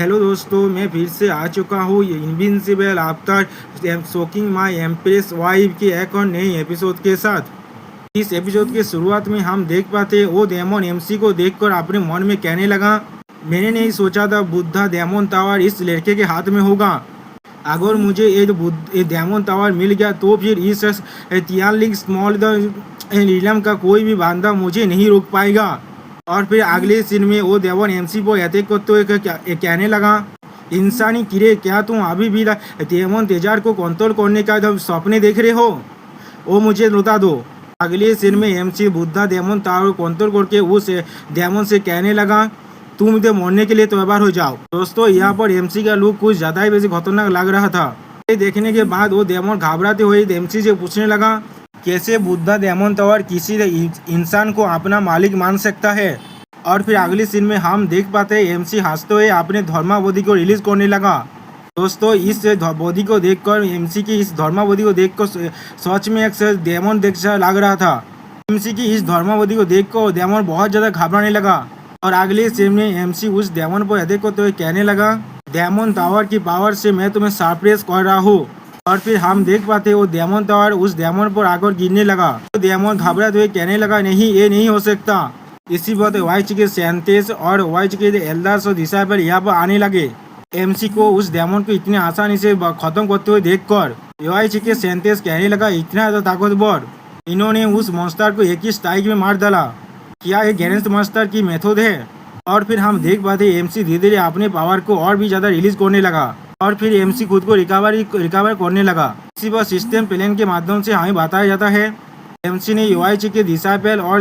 Hello दोस्तों, मैं फिर से आ चुका हूँ ये इनविंसिबल आफ्टर शोकिंग माई एम्प्रेस वाइफ की एक और नई एपिसोड के साथ। इस एपिसोड के शुरुआत में हम देख पाते वो डेमन एमसी को देखकर अपने मन में कहने लगा, मैंने नहीं सोचा था बुद्धा डेमन टावर इस लड़के के हाथ में होगा। अगर मुझे ये डेमन टावर मिल गया तो फिर इस तियालिंग स्मॉल रीलम का कोई भी बांधा मुझे नहीं रोक पाएगा। और फिर अगले सीन में वो डेमन एमसी को अटैक करते हुए कहने लगा, इंसानी कीड़े, क्या तुम अभी भी डेमन तेजार को कंट्रोल करने का सपने देख रहे हो? वो मुझे बता दो। अगले सीन में एमसी बुद्धा डेमन टावर को कंट्रोल करके उस डेमन से कहने लगा, तुम इधर मरने के लिए तैयार हो जाओ। दोस्तों, यहाँ पर एमसी का लुक कुछ ज़्यादा ही बेसी खतरनाक लग रहा था। ये देखने के बाद वो डेमन घबराते हुए एमसी से पूछने लगा, कैसे बुद्धा डेमन टावर किसी इंसान को अपना मालिक मान सकता है? और फिर अगली सीन में हम देख पाते हैं एमसी हंसते हुए अपने धर्मावधि को रिलीज करने लगा। दोस्तों, इस बॉडी को देखकर एमसी की इस धर्मावधि को देखकर सच में एक डेमन जैसा लग रहा था। एमसी की इस धर्मावधि को देखकर डेमन बहुत ज़्यादा घबराने लगा। और अगले सीन में एमसी उस डेमन पर अटैक करते हुए कहने लगा, डेमन टावर की पावर से मैं तुम्हें सरप्राइज कर रहा हूँ। और फिर हम देख पाते वो डेमन टावर उस डेमन पर आकर गिरने लगा। तो डेमन घबराते हुए कहने लगा, नहीं, ये नहीं हो सकता। इसी बात वाइच के सैंतेस और वाइच के एल्डर्स और डिसाइपल यहाँ पर आने लगे। एमसी को उस डेमन को इतनी आसानी से खत्म करते हुए देखकर वाइच के सैंतेस कहने लगा, इतना ज़्यादा ताकतवर, इन्होंने उस मॉन्स्टर को एक ही स्ट्राइक में मार डाला। क्या ये गैरेंस मास्टर की मेथड है? और फिर हम देख पाते एमसी धीरे धीरे अपने पावर को और भी ज़्यादा रिलीज करने लगा। और फिर एमसी खुद को रिकवर करने लगा। इसी पर सिस्टम प्लान के माध्यम से हमें बताया जाता है एमसी ने यूआईची के डिसाइपल और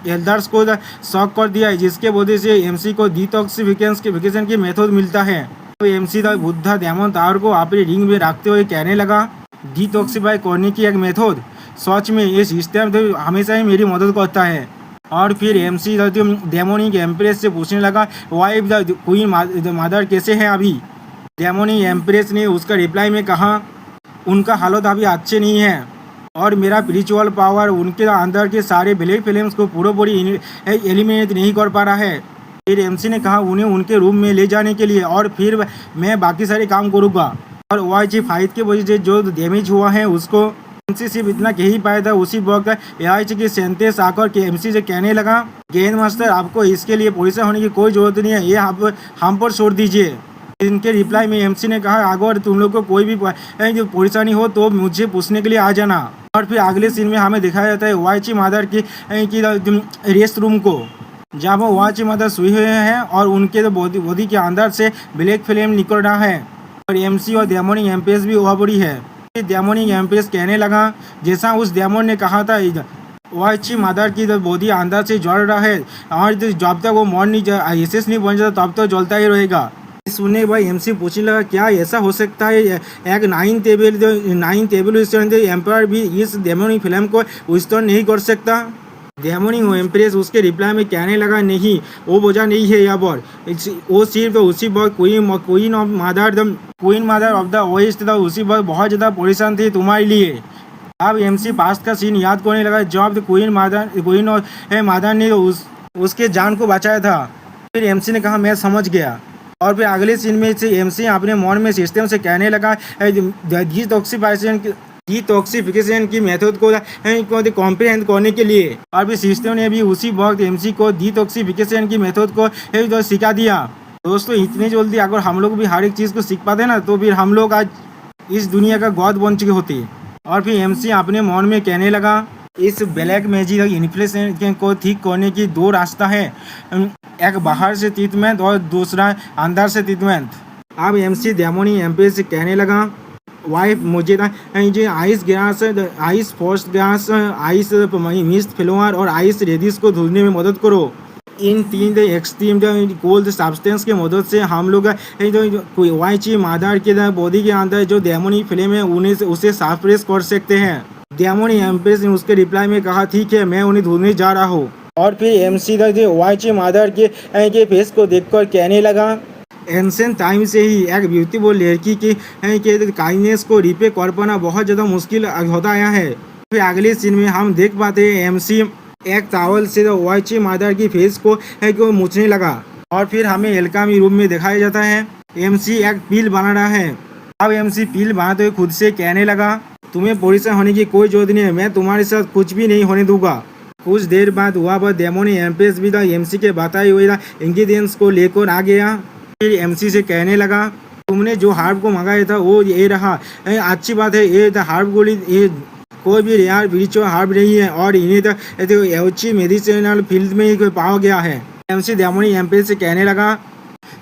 एल्डर्स को शॉक कर दिया है, जिसके वजह से एमसी को डिटॉक्सिफिकेशन की मेथड मिलता है। तो एमसी बुद्धा डेमन टावर को अपने रिंग में रखते हुए कहने लगा, डिटॉक्सिफाई करने की एक मेथड, सच में ये सिस्टम तो हमेशा ही मेरी मदद करता है। और फिर एमसी डेमोनिक एम्प्रेस से पूछने लगा, वाइफ द क्वीन मदर कैसे हैं अभी? डेमोनिक एम्प्रेस ने उसका रिप्लाई में कहा, उनका हालत अभी अच्छे नहीं है और मेरा स्पिरिचुअल पावर उनके अंदर के सारे ब्लैक फ्लेम्स को पूरी एलिमिनेट नहीं कर पा रहा है। फिर एमसी ने कहा उन्हें उनके रूम में ले जाने के लिए, और फिर मैं बाकी सारे काम करूँगा। और वाईची फाइट की वजह से जो डैमेज हुआ है उसको एमसी सिर्फ इतना कह ही पाया था। उसी वक्त एआईची की सेंटेंस आकर के एमसी से कहने लगा, गेंद मास्टर, आपको इसके लिए परेशान होने की कोई जरूरत नहीं है, ये आप हम पर छोड़ दीजिए। इनके रिप्लाई में एमसी ने कहा, अगर तुम लोग को कोई भी परेशानी हो तो मुझे पूछने के लिए आ जाना। और फिर अगले सीन में हमें दिखाया जाता है वाईची मदर की रेस्ट रूम को, जहाँ वो वाईची मदर सोई हुए हैं और उनके बॉडी के अंदर से ब्लैक फ्लेम निकल रहा है। और एमसी और डेमोनिक एम्प्रेस भी वहाँ बड़ी है। डेमोनिक एम्प्रेस कहने लगा, जैसा उस डेमन ने कहा था, वाईची मदर की बॉडी अंदर से जल रहा है और जब तक वो मर नहीं एसेस नहीं बन जाता तब तो जलता ही रहेगा। सुनने के बाद एमसी पूछने लगा, क्या ऐसा हो सकता है? एक नाइन टेबल एम्पायर भी इस डेमोनिक फ्लेम को विस्तार नहीं कर सकता? डेमोनिक एम्प्रेस उसके रिप्लाई में कहने लगा, नहीं, वो वजह नहीं है यहाँ पर, वो सिर्फ उसी वक्त queen mother of the west था, उसी वक्त बहुत ज़्यादा परेशान थी तुम्हारे लिए। अब एमसी पास्ट का सीन याद करने लगा, जब क्वीन मदर ने उसके जान को बचाया था। फिर एमसी ने कहा, मैं समझ गया। और फिर अगले सीन में से एमसी अपने मन में सिस्टम से कहने लगा, डिटॉक्सिफिकेशन की मेथड को कॉम्प्रिहेंड करने के लिए। और फिर सिस्टम ने भी उसी वक्त एमसी को डिटॉक्सिफिकेशन की मेथड को सिखा दिया। दोस्तों, इतनी जल्दी अगर हम लोग भी हर एक चीज़ को सीख पाते ना तो फिर हम लोग आज इस दुनिया का गॉड बन चुके होते। और फिर एमसी अपने मन में कहने लगा, इस ब्लैक मैजिक इन्फ्लेशन को ठीक करने की दो रास्ता है, एक बाहर से ट्रीटमेंट और दूसरा अंदर से ट्रीटमेंट। अब एमसी डेमोनिक एम्प्रेस से कहने लगा, वाइफ, मुझे ice gas, ice force gas, ice mist flower और आइस रेडिस को ढूंढने में मदद करो। इन तीन एक्सट्रीम कोल्ड सब्सटेंस के मदद से हम लोग वाईची मदर के बॉडी के अंदर जो डेमोनिक फ्लेम है उसे सप्रेस कर सकते हैं। डेमोनिक एम्प्रेस ने उसके रिप्लाई में कहा, ठीक है, मैं उन्हें ढूंढने जा रहा हूँ। और फिर एमसी वाईची मदर के फेस को देखकर कहने लगा, एंशिएंट टाइम से ही एक ब्यूटीफुल लड़की के काइंडनेस को रिपे कर पाना बहुत ज़्यादा मुश्किल होता आया है। फिर अगले सीन में हम देख पाते हैं एमसी एक टावल से वाईची मदर की फेस को मुछने लगा। और फिर हमें एलकामी रूम में दिखाया जाता है एमसी एक पील बना रहा है। अब एमसी पील बनाते हुए खुद से कहने लगा, तुम्हें परेशान होने की कोई जरूरत नहीं है, मैं तुम्हारे साथ कुछ भी नहीं होने दूंगा। कुछ देर बाद वहाँ पर डेमोनी एम्प्रेस भी था एमसी के बताए हुए इंग्रेडिएंट्स को लेकर आ गया। फिर एमसी से कहने लगा, तुमने जो हार्ब को मंगाया था वो ये रहा, अच्छी बात है, ये हार्ब गोली ये कोई भी रेयर विचो हार्ब नहीं है और इन्हें तो अच्छी मेडिसिनल फील्ड में ही पाया गया है। एमसी डेमोनी एम्प्रेस से कहने लगा,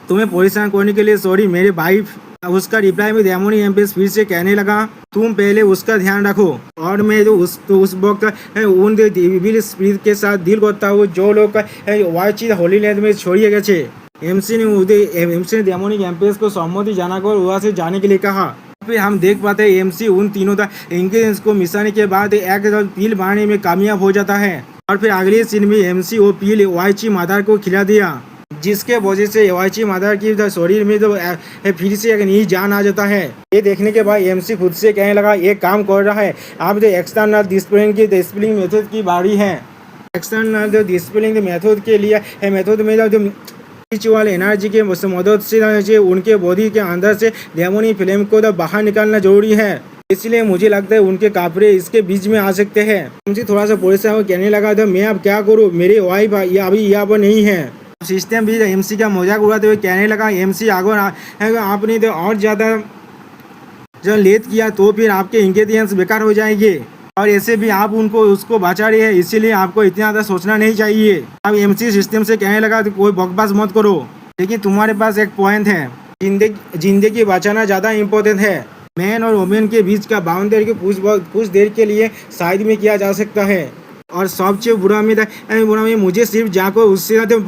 तुम्हें परेशान करने के लिए सॉरी मेरे भाई। उसका रिप्लाई में डेमोनी एम्प्रेस फिर से कहने लगा, तुम पहले उसका ध्यान रखो और मैं तो उस वक्त उन इविल स्पिरिट के साथ डील करता हूँ जो लोग वाइची होली लैंड में छोड़िए गए। एमसी ने डेमोनिक एम्प्रेस को सम्मति जानाकर वहाँ से जाने के लिए कहा। फिर हम देख पाते हैं एमसी उन तीनों इंग्रेडिएंट्स को मिसाने के बाद एक पील बनाने में कामयाब हो जाता है और फिर अगले सीन में एमसी वो पील वाइची मादार को खिला दिया, जिसके वजह से वाइची मादार की शरीर में तो फिर से एक नई जान आ जाता है। ये देखने के बाद एमसी खुद से कहने लगा, ये काम कर रहा है, अब जो एक्सटर्नल डिस्प्लिंग मेथड की बारी है। एक्सटर्नल डिस्प्लिंग मेथड के लिए मेथड में जो स्पिरिचुअल एनर्जी के मदद से उनके बॉडी के अंदर से डेमोनी फ्लेम को तो बाहर निकालना जरूरी है, इसलिए मुझे लगता है उनके कापड़े इसके बीच में आ सकते हैं। एमसी थोड़ा सा परेशान कहने लगा था, मैं अब क्या करूँ, मेरी वाइफ अभी यहाँ पर नहीं है। सिस्टम भी एमसी का मजाक उड़ाते हुए कहने लगा, एमसी अगर आपने तो और ज़्यादा जब लेट किया तो फिर आपके इंग्रेडिएंट्स बेकार हो जाएंगे और ऐसे भी आप उसको बचा रहे हैं, इसीलिए आपको इतना ज़्यादा सोचना नहीं चाहिए। अब एमसी सिस्टम से कहने लगा, तो कोई बकवास मत करो, लेकिन तुम्हारे पास एक पॉइंट है, जिंदगी बचाना ज़्यादा इम्पोर्टेंट है। मैन और वुमेन के बीच का बाउंड्री को कुछ देर के लिए साइड में किया जा सकता है और सबसे बुरा में मुझे सिर्फ जाकर उससे तो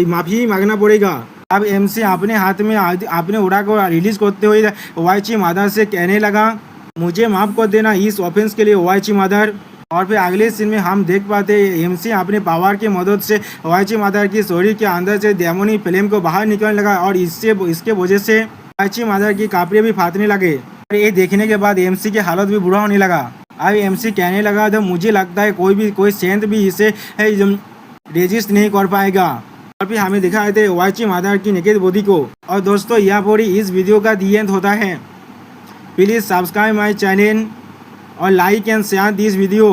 माफ़ी मांगना पड़ेगा। अब एमसी अपने हाथ में अपने उड़ा को रिलीज करते हुए वाइची मादार से कहने लगा, मुझे माफ़ कर देना इस ऑफेंस के लिए वाइची मादार। और फिर अगले सीन में हम देख पाते हैं एमसी अपने पावर की मदद से वाइची मादार की शरीर के अंदर से डेमोनी फ्लेम को बाहर निकलने लगा और इसके वजह से वाइची मादार की कपड़े भी फाटने लगे। और ये देखने के बाद एमसी की हालत भी बुरा होने लगा। अब एमसी कहने लगा, तो मुझे लगता है कोई सेंट भी इसे रेजिस्ट नहीं कर पाएगा। और फिर हमें दिखाए थे वाइची मादार की नेकेड बॉडी को। और दोस्तों यहाँ पर इस वीडियो का दी एंड होता है। प्लीज़ सब्सक्राइब माई चैनल और like and share this video.